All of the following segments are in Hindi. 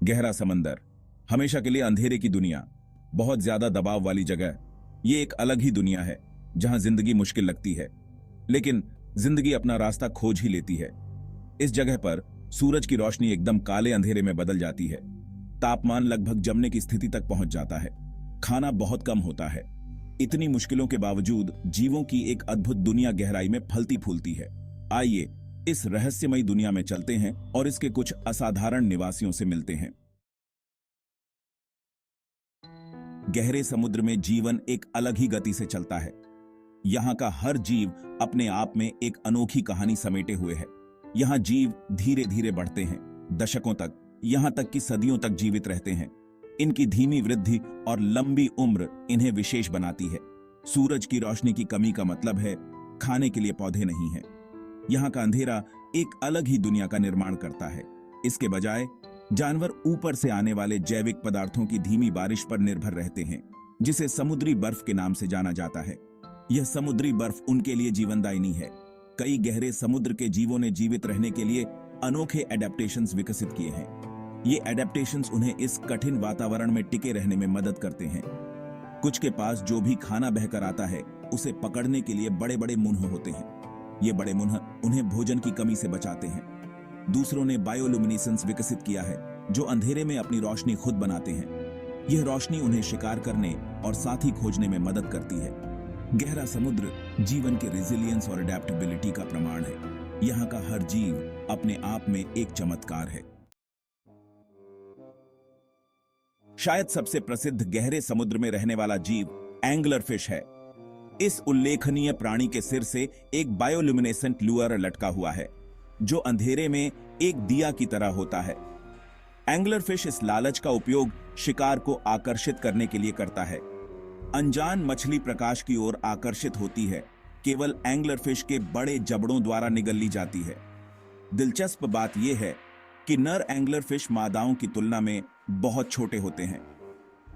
गहरा समंदर, हमेशा के लिए अंधेरे की दुनिया, बहुत ज्यादा दबाव वाली जगह। ये एक अलग ही दुनिया है जहां जिंदगी मुश्किल लगती है, लेकिन जिंदगी अपना रास्ता खोज ही लेती है। इस जगह पर सूरज की रोशनी एकदम काले अंधेरे में बदल जाती है। तापमान लगभग जमने की स्थिति तक पहुंच जाता है। खाना बहुत कम होता है। इतनी मुश्किलों के बावजूद जीवों की एक अद्भुत दुनिया गहराई में फलती फूलती है। आइए इस रहस्यमयी दुनिया में चलते हैं और इसके कुछ असाधारण निवासियों से मिलते हैं। गहरे समुद्र में जीवन एक अलग ही गति से चलता है। यहाँ का हर जीव अपने आप में एक अनोखी कहानी समेटे हुए है। यहाँ जीव धीरे धीरे बढ़ते हैं, दशकों तक, यहाँ तक कि सदियों तक जीवित रहते हैं। इनकी धीमी वृद्धि और लंबी उम्र इन्हें विशेष बनाती है। सूरज की रोशनी की कमी का मतलब है खाने के लिए पौधे नहीं हैं। यहाँ का अंधेरा एक अलग ही दुनिया का निर्माण करता है। इसके बजाय जानवर ऊपर से आने वाले जैविक पदार्थों की धीमी बारिश पर निर्भर रहते हैं, जिसे समुद्री बर्फ के नाम से जाना जाता है। यह समुद्री बर्फ उनके लिए जीवनदायिनी है। कई गहरे समुद्र के जीवों ने जीवित रहने के लिए अनोखे एडेप्टेशंस विकसित किए हैं। ये एडेप्टेशंस उन्हें इस कठिन वातावरण में टिके रहने में मदद करते हैं। कुछ के पास जो भी खाना बहकर आता है उसे पकड़ने के लिए बड़े बड़े मुंह होते हैं। ये बड़े मुंह उन्हें भोजन की कमी से बचाते हैं। दूसरों ने बायोल्यूमिनेसेंस विकसित किया है, जो अंधेरे में अपनी रोशनी खुद बनाते हैं। यह रोशनी उन्हें शिकार करने और साथी खोजने में मदद करती है। गहरा समुद्र जीवन के रेजिलियंस और अडेप्टेबिलिटी का प्रमाण है। यहाँ का हर जीव अपने आप में एक चमत्कार है। शायद सबसे प्रसिद्ध गहरे समुद्र में रहने वाला जीव एंगलर फिश है। इस उल्लेखनीय प्राणी के सिर से एक बायोल्यूमिनेसेंट लुअर लटका हुआ है, जो अंधेरे में एक दिया की तरह होता है। एंगलर फिश इस लालच का उपयोग शिकार को आकर्षित करने के लिए करता है। अनजान मछली प्रकाश की ओर आकर्षित होती है, केवल एंगलर फिश के बड़े जबड़ों द्वारा निगल ली जाती है। दिलचस्प बात यह है कि नर एंगलर फिश मादाओं की तुलना में बहुत छोटे होते हैं।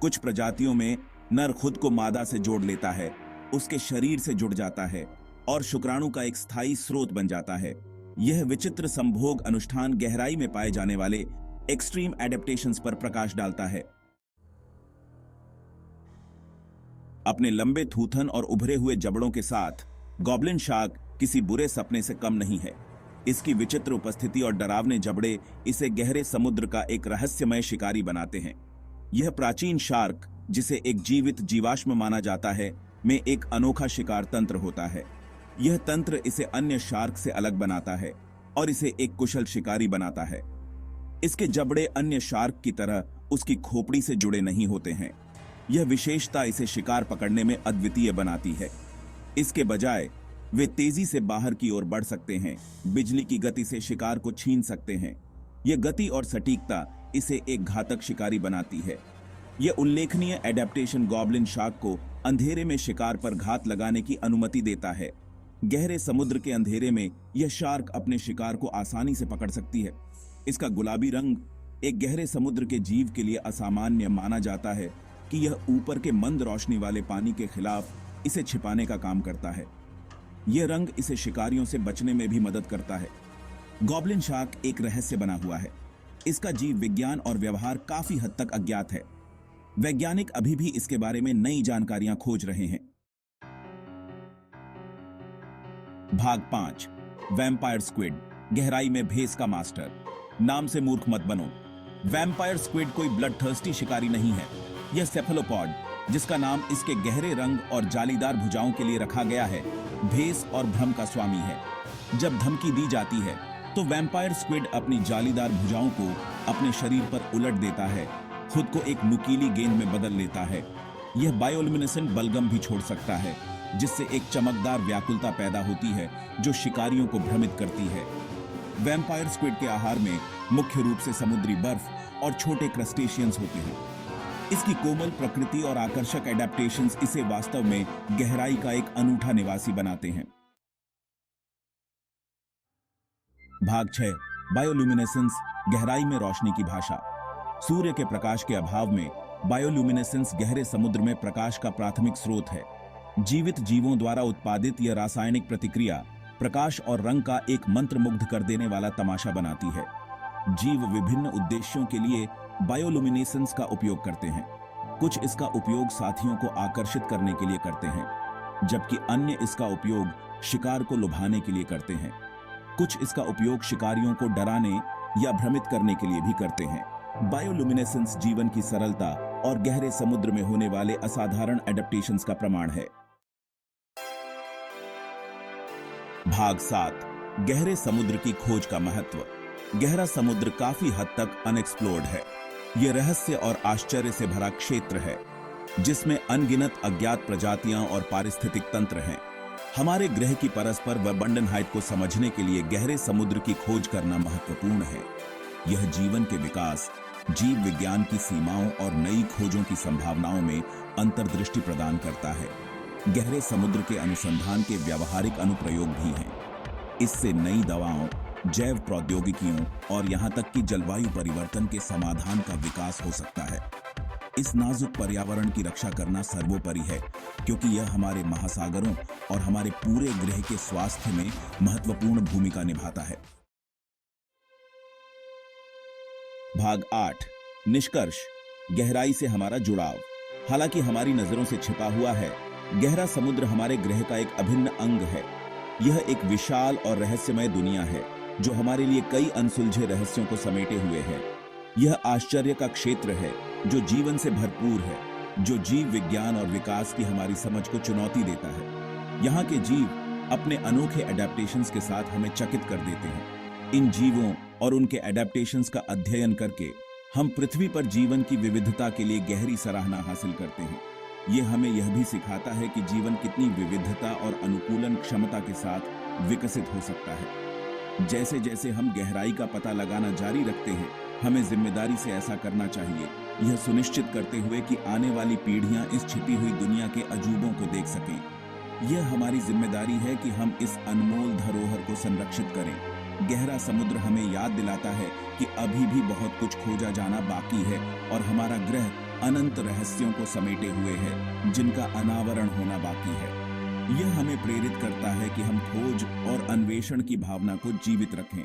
कुछ प्रजातियों में नर खुद को मादा से जोड़ लेता है, उसके शरीर से जुड़ जाता है और शुक्राणु का एक स्थायी स्रोत बन जाता है। यह विचित्र संभोग अनुष्ठान गहराई में पाए जाने वाले एक्सट्रीम एडेप्टेशंस पर प्रकाश डालता है। अपने लंबे थूथन और उभरे हुए जबड़ों के साथ गॉब्लिन शार्क किसी बुरे सपने से कम नहीं है। इसकी विचित्र उपस्थिति और डरावने जबड़े इसे गहरे समुद्र का एक रहस्यमय शिकारी बनाते हैं। यह प्राचीन शार्क, जिसे एक जीवित जीवाश्म माना जाता है, में एक अनोखा शिकार तंत्र होता है। यह तंत्र इसे अन्य शार्क से अलग बनाता है और इसे एक कुशल शिकारी बनाता है। इसके जबड़े अन्य शार्क की तरह उसकी खोपड़ी से जुड़े नहीं होते हैं। यह विशेषता इसे शिकार पकड़ने में अद्वितीय बनाती है। इसके बजाय वे तेजी से बाहर की ओर बढ़ सकते हैं, बिजली की गति से शिकार को छीन सकते हैं। यह गति और सटीकता इसे एक घातक शिकारी बनाती है। यह उल्लेखनीय एडेप्टेशन गॉब्लिन शार्क को अंधेरे में शिकार पर घात लगाने की अनुमति देता है। गहरे समुद्र के अंधेरे में यह शार्क अपने शिकार को आसानी से पकड़ सकती है। इसका गुलाबी रंग एक गहरे समुद्र के जीव के लिए असामान्य माना जाता है कि यह ऊपर के मंद रोशनी वाले पानी के खिलाफ इसे छिपाने का काम करता है। यह रंग इसे शिकारियों से बचने में भी मदद करता है। गॉब्लिन शार्क एक रहस्य बना हुआ है। इसका जीव विज्ञान और व्यवहार काफी हद तक अज्ञात है। वैज्ञानिक अभी भी इसके बारे में नई जानकारियां खोज रहे हैं। भाग 5, वैम्पायर स्क्विड, गहराई में भेस का मास्टर। नाम से मूर्ख मत बनो। वैम्पायर स्क्विड कोई ब्लड थर्स्टी शिकारी नहीं है। यह सेफेलोपॉड, जिसका नाम इसके गहरे रंग और जालीदार भुजाओं के लिए रखा गया है, भेस और भ्रम का स्वामी है। जब धमकी दी जाती है तो वैम्पायर स्क्विड अपनी जालीदार भुजाओं को अपने शरीर पर उलट देता है, खुद को एक नुकीली गेंद में बदल लेता है। यह बायोल्यूमिनेसेंट बलगम भी छोड़ सकता है, जिससे एक चमकदार व्याकुलता पैदा होती है जो शिकारियों को भ्रमित करती है। वैम्पायर स्क्विड के आहार में मुख्य रूप से समुद्री बर्फ और छोटे क्रस्टेशियंस होते हैं। इसकी कोमल प्रकृति और आकर्षक एडेप्टेशंस इसे वास्तव में गहराई का एक अनूठा निवासी बनाते हैं। भाग 6, बायोल्यूमिनेसेंस, गहराई में रोशनी की भाषा। सूर्य के प्रकाश के अभाव में बायोल्यूमिनेसेंस गहरे समुद्र में प्रकाश का प्राथमिक स्रोत है। जीवित जीवों द्वारा उत्पादित यह रासायनिक प्रतिक्रिया प्रकाश और रंग का एक मंत्रमुग्ध कर देने वाला तमाशा बनाती है। जीव विभिन्न उद्देश्यों के लिए बायोलुमिनेसेंस का उपयोग करते हैं। कुछ इसका उपयोग साथियों को आकर्षित करने के लिए करते हैं, जबकि अन्य इसका उपयोग शिकार को लुभाने के लिए करते हैं। कुछ इसका उपयोग शिकारियों को डराने या भ्रमित करने के लिए भी करते हैं। बायोलुमिनेसेंस जीवन की सरलता और गहरे समुद्र में होने वाले असाधारण एडेप्टेशंस का प्रमाण है। भाग 7, गहरे समुद्र की खोज का महत्व। गहरा समुद्र काफी हद तक अनएक्सप्लोर्ड है। यह रहस्य और आश्चर्य से भरा क्षेत्र है, जिसमें अनगिनत अज्ञात प्रजातियां और पारिस्थितिक तंत्र हैं। हमारे ग्रह की परस्पर व बंडन हाइट को समझने के लिए गहरे समुद्र की खोज करना महत्वपूर्ण है। यह जीवन के विकास, जीव विज्ञान की सीमाओं और नई खोजों की संभावनाओं में अंतर्दृष्टि प्रदान करता है। गहरे समुद्र के अनुसंधान के व्यावहारिक अनुप्रयोग भी हैं। इससे नई दवाओं, जैव प्रौद्योगिकियों और यहां तक कि जलवायु परिवर्तन के समाधान का विकास हो सकता है। इस नाजुक पर्यावरण की रक्षा करना सर्वोपरि है, क्योंकि यह हमारे महासागरों और हमारे पूरे ग्रह के स्वास्थ्य में महत्वपूर्ण भूमिका निभाता है। भाग 8, निष्कर्ष। गहराई से हमारा जुड़ाव। हालांकि हमारी नजरों से छिपा हुआ है, गहरा समुद्र हमारे ग्रह का एक अभिन्न अंग है। यह एक विशाल और रहस्यमय दुनिया है, जो हमारे लिए कई अनसुलझे रहस्यों को समेटे हुए है। यह आश्चर्य का क्षेत्र है, जो जीवन से भरपूर है, जो जीव विज्ञान और विकास की हमारी समझ को चुनौती देता है। यहाँ के जीव अपने अनोखे एडेप्टेशंस के साथ हमें चकित कर देते हैं। इन जीवों और उनके एडेप्टेशंस का अध्ययन करके हम पृथ्वी पर जीवन की विविधता के लिए गहरी सराहना हासिल करते हैं। यह हमें यह भी सिखाता है कि जीवन कितनी विविधता और अनुकूलन क्षमता के साथ विकसित हो सकता है। जैसे जैसे हम गहराई का पता लगाना जारी रखते हैं, हमें जिम्मेदारी से ऐसा करना चाहिए, यह सुनिश्चित करते हुए कि आने वाली पीढ़ियां इस छिपी हुई दुनिया के अजूबों को देख सकें। यह हमारी जिम्मेदारी है कि हम इस अनमोल धरोहर को संरक्षित करें। गहरा समुद्र हमें याद दिलाता है कि अभी भी बहुत कुछ खोजा जाना बाकी है और हमारा ग्रह अनंत रहस्यों को समेटे हुए है, जिनका अनावरण होना बाकी है। यह हमें प्रेरित करता है कि हम खोज और अन्वेषण की भावना को जीवित रखें।